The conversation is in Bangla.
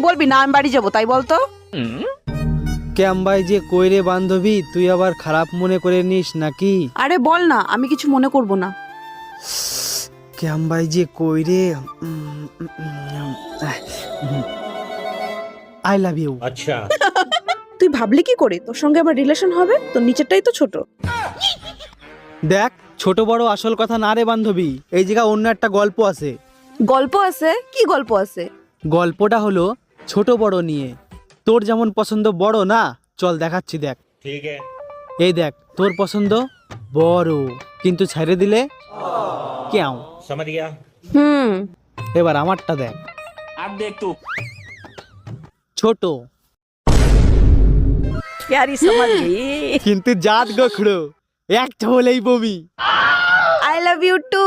বলবি না আমি বাড়ি যাবো, তাই বলতো। ক্যাম্বাই যে কইরে বান্ধবী, তুই আবার খারাপ মনে করে নিস নাকি? আরে বল না, আমি কিছু মনে করব না। ক্যাম্বাই যে কইরে, আই লাভ ইউ। अच्छा তুই ভাবলি কি করে তোর সঙ্গে আমার রিলেশন হবে? তোর নিচেরটাই তো ছোট। দেখ, ছোট বড় আসল কথা না রে বান্ধবী, এই জায়গা অন্য একটা গল্প আছে। গল্প আছে? কি গল্প আছে? গল্পটা হলো ছোট বড় নিয়ে। তোর যেমন পছন্দ বড় না, চল দেখাচ্ছি, দেখ। ठीक है এই দেখ, তোর পছন্দ বড়, কিন্তু ছেড়ে দিলে কেউ। समझ गया হুম। এবার আমারটা দেখ, अब देख तू ছোট প্যারি সমাজ কিন্তু জাত গোখড়ো, একটা হলেই বমি। I love you two.